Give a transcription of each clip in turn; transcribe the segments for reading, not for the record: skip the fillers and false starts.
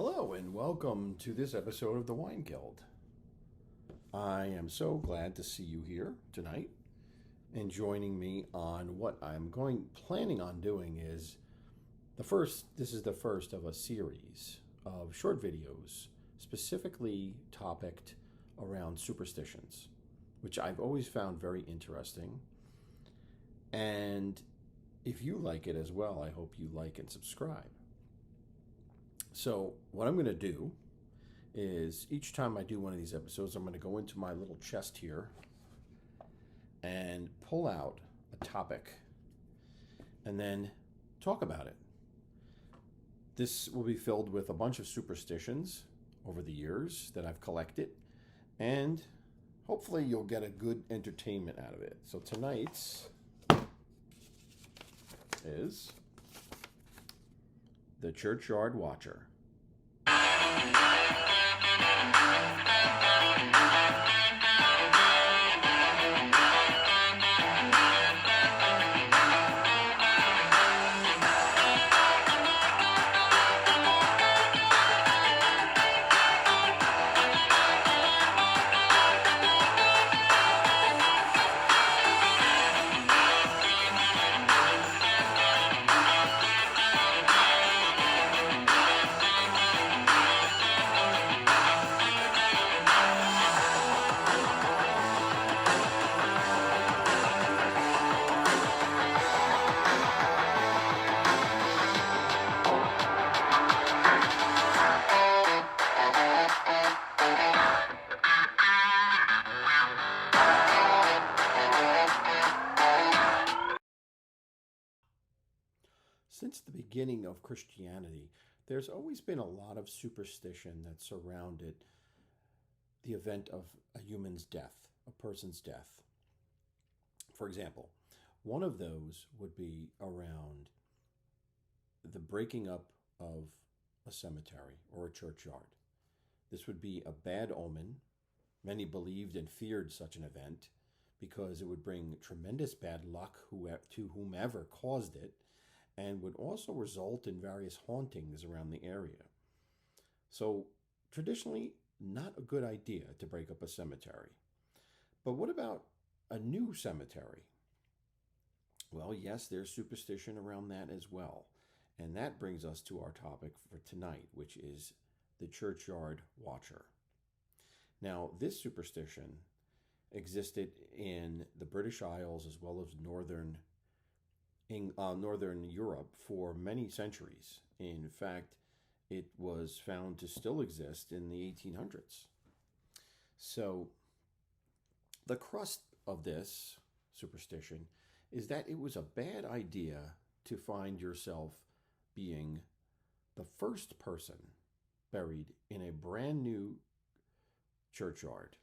Hello and welcome to this episode of the Wine Guild. I am so glad to see you here tonight and joining me on what I'm planning on doing is this is the first of a series of short videos specifically topicked around superstitions, which I've always found very interesting. And if you like it as well, I hope you like and subscribe. So what I'm going to do is each time I do one of these episodes, I'm going to go into my little chest here and pull out a topic and then talk about it. This will be filled with a bunch of superstitions over the years that I've collected, and hopefully you'll get a good entertainment out of it. So tonight's is the Churchyard Watcher. Since the beginning of Christianity, there's always been a lot of superstition that surrounded the event of a human's death, a person's death. For example, one of those would be around the breaking up of a cemetery or a churchyard. This would be a bad omen. Many believed and feared such an event because it would bring tremendous bad luck to whomever caused it, and would also result in various hauntings around the area. So traditionally, not a good idea to break up a cemetery. But what about a new cemetery? Well, yes, there's superstition around that as well. And that brings us to our topic for tonight, which is the Churchyard Watcher. Now, this superstition existed in the British Isles as well as Northern Europe for many centuries. In fact, it was found to still exist in the 1800s. So the crust of this superstition is that it was a bad idea to find yourself being the first person buried in a brand new churchyard.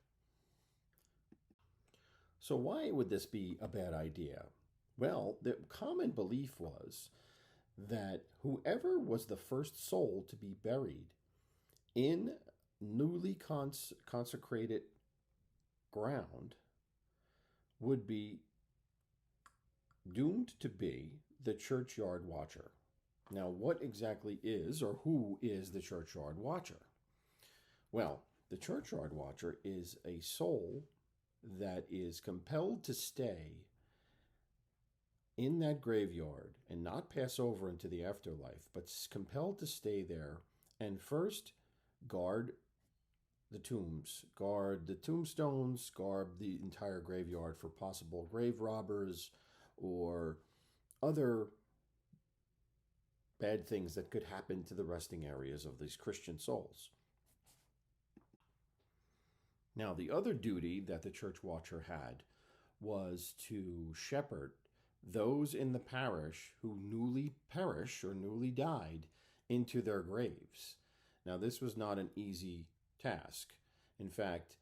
So why would this be a bad idea? Well, the common belief was that whoever was the first soul to be buried in newly consecrated ground would be doomed to be the churchyard watcher. Now, what exactly is or who is the churchyard watcher? Well, the churchyard watcher is a soul that is compelled to stay in that graveyard and not pass over into the afterlife, but is compelled to stay there and first guard the tombs, guard the tombstones, guard the entire graveyard for possible grave robbers or other bad things that could happen to the resting areas of these Christian souls. Now, the other duty that the church watcher had was to shepherd those in the parish who newly perished or newly died into their graves. Now, this was not an easy task. In fact,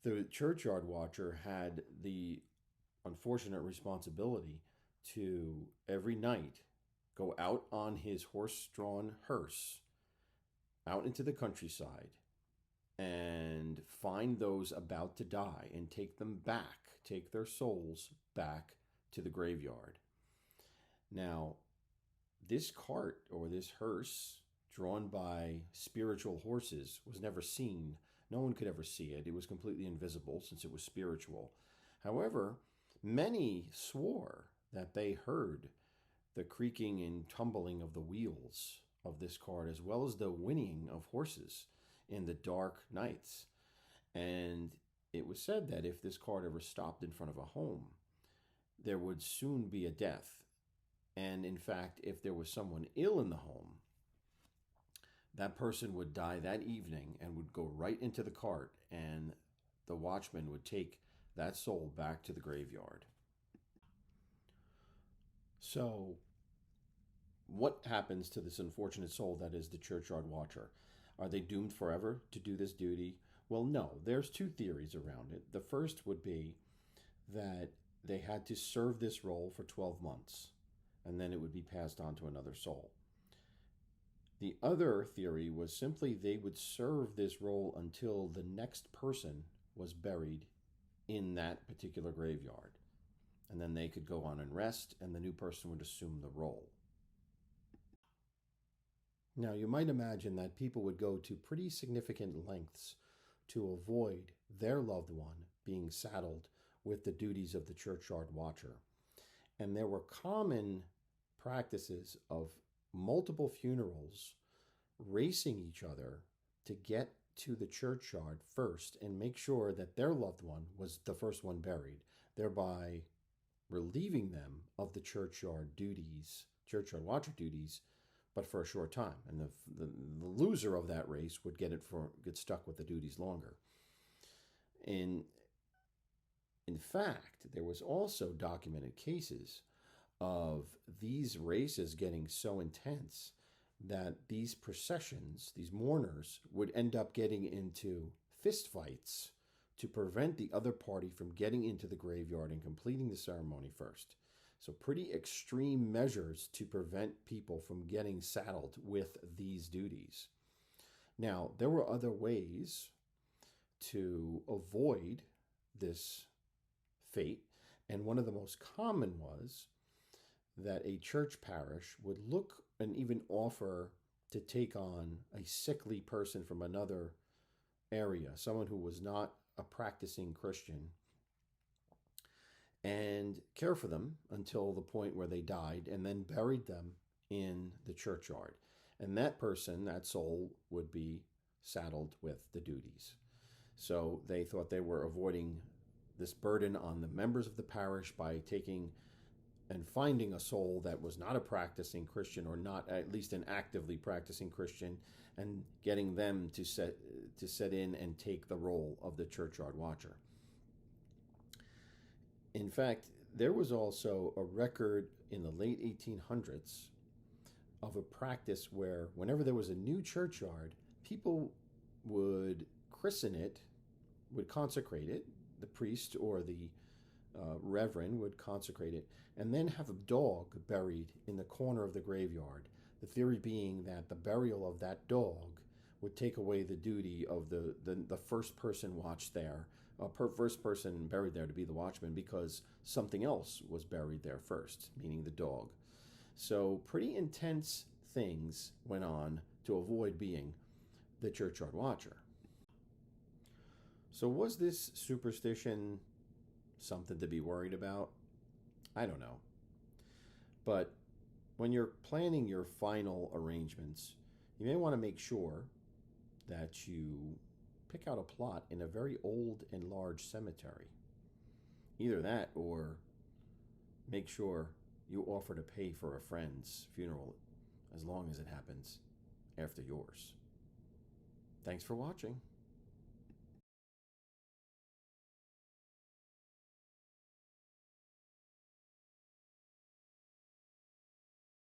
the churchyard watcher had the unfortunate responsibility to every night go out on his horse-drawn hearse out into the countryside and find those about to die and take their souls back to the graveyard. Now, this cart or this hearse drawn by spiritual horses was never seen. No one could ever see it. It was completely invisible since it was spiritual. However, many swore that they heard the creaking and tumbling of the wheels of this cart, as well as the whinnying of horses in the dark nights. And it was said that if this cart ever stopped in front of a home, there would soon be a death. And in fact, if there was someone ill in the home, that person would die that evening and would go right into the cart, and the watchman would take that soul back to the graveyard. So, what happens to this unfortunate soul that is the churchyard watcher? Are they doomed forever to do this duty? Well, no. There's two theories around it. The first would be that they had to serve this role for 12 months, and then it would be passed on to another soul. The other theory was simply they would serve this role until the next person was buried in that particular graveyard. And then they could go on and rest, and the new person would assume the role. Now, you might imagine that people would go to pretty significant lengths to avoid their loved one being saddled with the duties of the churchyard watcher. And there were common practices of multiple funerals racing each other to get to the churchyard first and make sure that their loved one was the first one buried, thereby relieving them of the churchyard watcher duties, but for a short time. And the loser of that race would get stuck with the duties longer. In fact, there was also documented cases of these races getting so intense that these processions, these mourners, would end up getting into fistfights to prevent the other party from getting into the graveyard and completing the ceremony first. So pretty extreme measures to prevent people from getting saddled with these duties. Now, there were other ways to avoid this fate, and one of the most common was that a church parish would look and even offer to take on a sickly person from another area, someone who was not a practicing Christian, and care for them until the point where they died, and then buried them in the churchyard. And that person, that soul, would be saddled with the duties. So they thought they were avoiding this burden on the members of the parish by taking and finding a soul that was not a practicing Christian, or not at least an actively practicing Christian, and getting them to set in and take the role of the churchyard watcher. In fact, there was also a record in the late 1800s of a practice where whenever there was a new churchyard, people would christen it, would consecrate it, the priest or the reverend would consecrate it, and then have a dog buried in the corner of the graveyard. The theory being that the burial of that dog would take away the duty of the first person watched there, first person buried there to be the watchman, because something else was buried there first, meaning the dog. So pretty intense things went on to avoid being the churchyard watcher. So was this superstition something to be worried about? I don't know. But when you're planning your final arrangements, you may want to make sure that you pick out a plot in a very old and large cemetery. Either that, or make sure you offer to pay for a friend's funeral as long as it happens after yours. Thanks for watching.